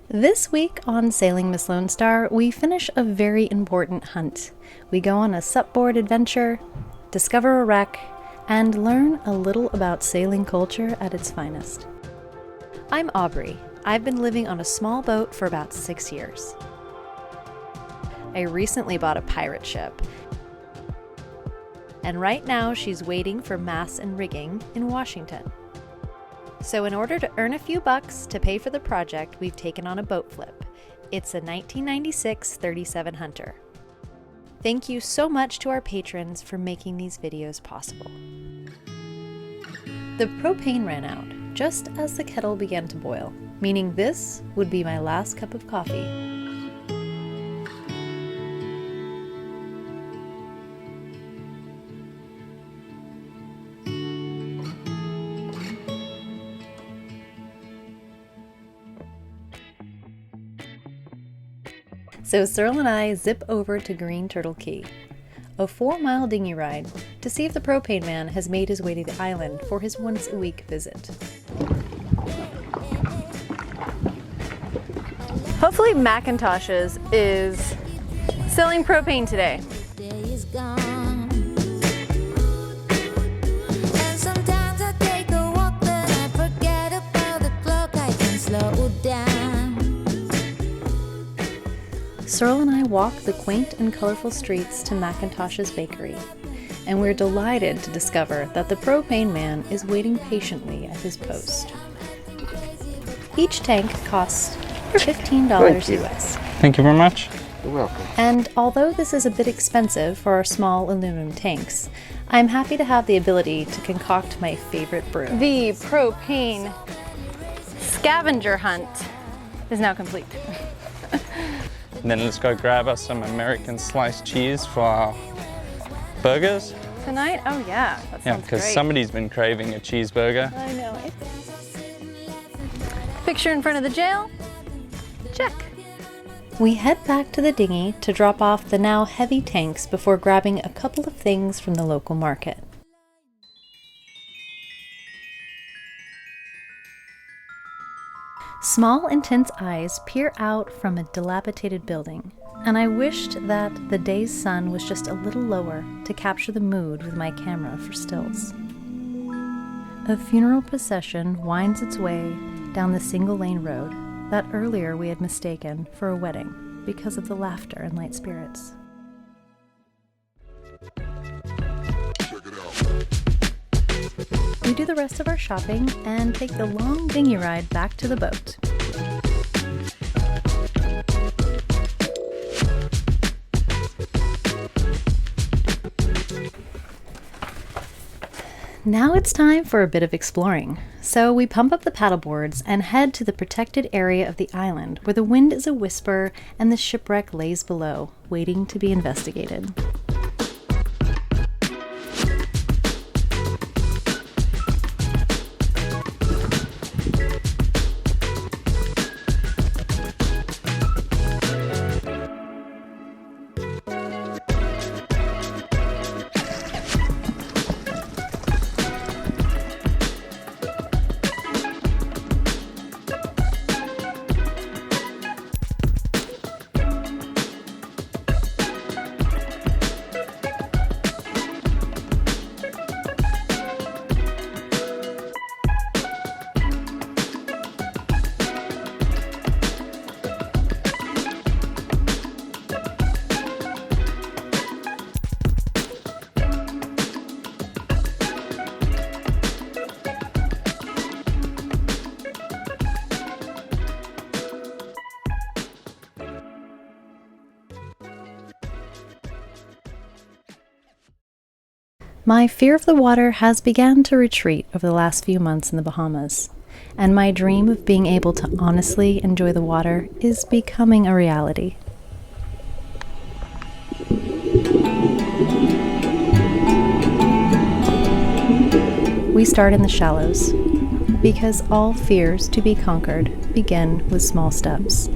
This week on Sailing Miss Lone Star, we finish a very important hunt. We go on a supboard adventure, discover a wreck, and learn a little about sailing culture at its finest. I'm Aubrey. I've been living on a small boat for about 6 years. I recently bought a pirate ship, and right now she's waiting for masts and rigging in Washington. So in order to earn a few bucks to pay for the project, we've taken on a boat flip. It's a 1996 37 Hunter. Thank you so much to our patrons for making these videos possible. The propane ran out just as the kettle began to boil, meaning this would be my last cup of coffee. So Cyril and I zip over to Green Turtle Key, a 4-mile dinghy ride to see if the propane man has made his way to the island for his once-a-week visit. Hopefully Macintosh's is selling propane today. Cyril and I walk the quaint and colorful streets to Macintosh's bakery, and we're delighted to discover that the propane man is waiting patiently at his post. Each tank costs $15 US. Thank you very much. You're welcome. And although this is a bit expensive for our small aluminum tanks, I'm happy to have the ability to concoct my favorite brew. The propane scavenger hunt is now complete. And then let's go grab us some American sliced cheese for our burgers. Tonight? Oh yeah, that sounds Yeah, because great. somebody's been craving a cheeseburger. I know it. Picture in front of the jail? Check. We head back to the dinghy to drop off the now heavy tanks before grabbing a couple of things from the local market. Small, intense eyes peer out from a dilapidated building, and I wished that the day's sun was just a little lower to capture the mood with my camera for stills. A funeral procession winds its way down the single-lane road that earlier we had mistaken for a wedding because of the laughter and light spirits. We do the rest of our shopping and take the long dinghy ride back to the boat. Now it's time for a bit of exploring. So we pump up the paddleboards and head to the protected area of the island where the wind is a whisper and the shipwreck lays below, waiting to be investigated. My fear of the water has begun to retreat over the last few months in the Bahamas, and my dream of being able to honestly enjoy the water is becoming a reality. We start in the shallows, because all fears to be conquered begin with small steps.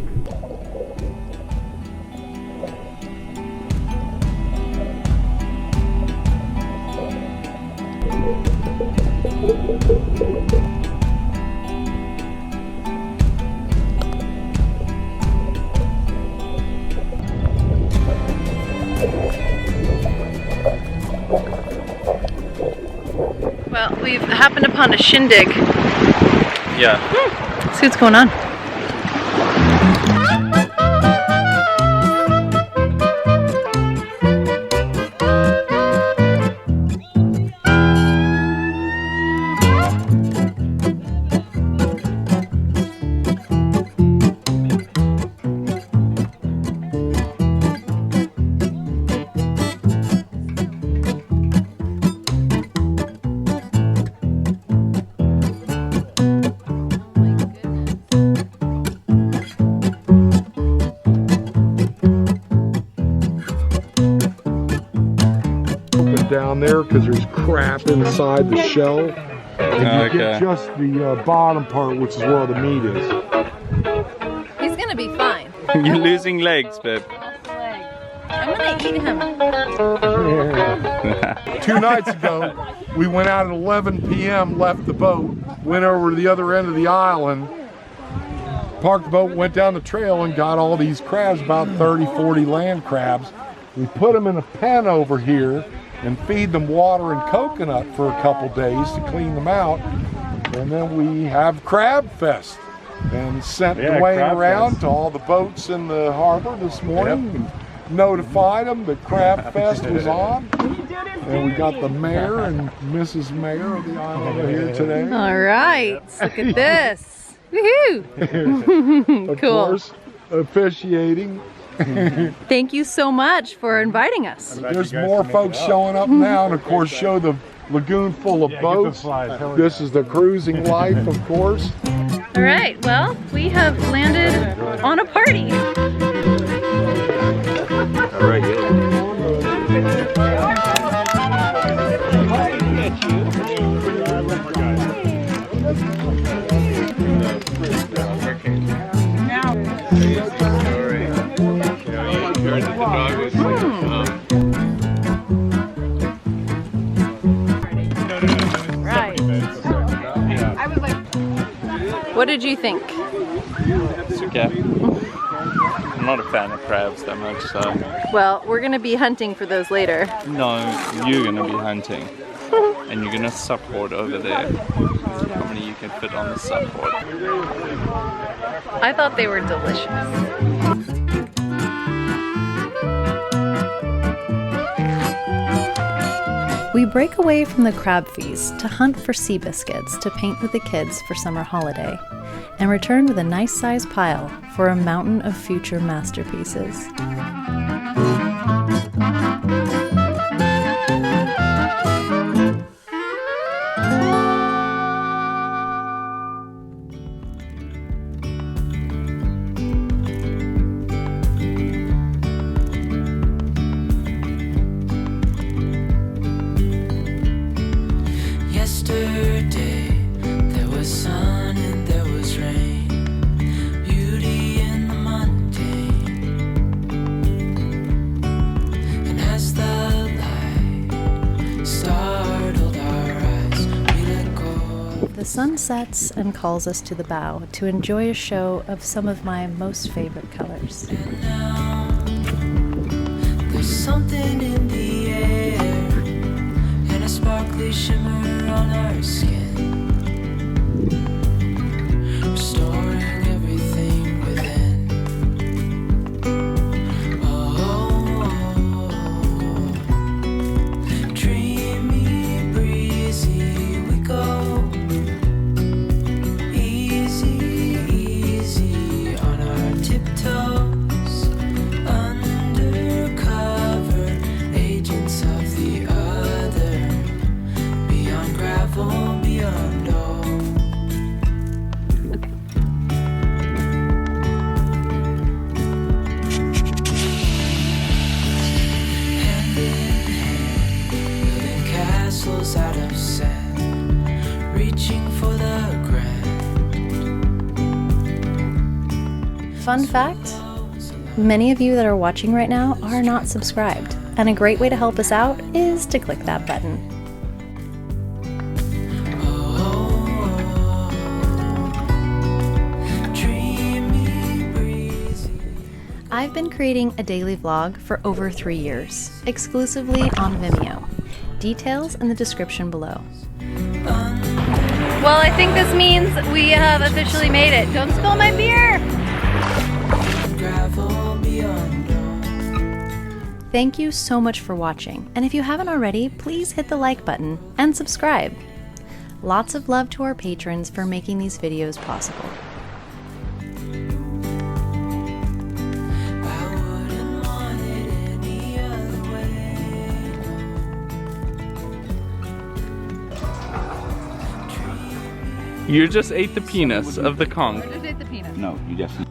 happened upon a shindig. Yeah. Let's see what's going on. Down there because there's crap inside the shell, and you get just the bottom part, which is where the meat is. He's gonna be fine. You're losing legs, babe. I'm gonna eat him. 2 nights ago, we went out at 11 p.m., left the boat, went over to the other end of the island, parked the boat, went down the trail and got all these crabs, about 30, 40 land crabs. We put them in a pen over here and feed them water and coconut for a couple days to clean them out. And then we have Crab Fest and sent Dwayne around to all the boats in the harbor this morning and notified them that Crab Fest was on. And we got the mayor and Mrs. Mayor of the island here today. All right, look at this. Woohoo! Of Cool. course, officiating. Thank you so much for inviting us. There's more folks showing up now, and of course show the lagoon full of boats. This is the cruising life, of course. All right, well, we have landed on a party. All right, What did you think? It's okay. I'm not a fan of crabs that much, so. Well, we're gonna be hunting for those later. No, you're gonna be hunting. And you're gonna support over there. How many you can fit on the support? I thought they were delicious. We break away from the crab feast to hunt for sea biscuits to paint with the kids for summer holiday, and return with a nice sized pile for a mountain of future masterpieces. Yesterday there was sun and there was rain, beauty in the mundane. And as the light startled our eyes, we let go. The sun sets and calls us to the bow to enjoy a show of some of my most favorite colors. And now there's something in the air and a sparkly shimmer on our skin, restoring everything within. Dreamy, breezy, we go. Easy, easy on our tiptoes, undercover agents of the other, beyond gravel, beyond all. Hand in hand, building castles out of sand, reaching for the grand. Fun fact, many of you that are watching right now are not subscribed, and a great way to help us out is to click that button. I've been creating a daily vlog for over 3 years, exclusively on Vimeo. Details in the description below. Well, I think this means we have officially made it. Don't spill my beer! Gravel beyond all. Thank you so much for watching, and if you haven't already, please hit the like button and subscribe. Lots of love to our patrons for making these videos possible. I wouldn't want it any other way. You just ate the penis of the conch. No, you definitely.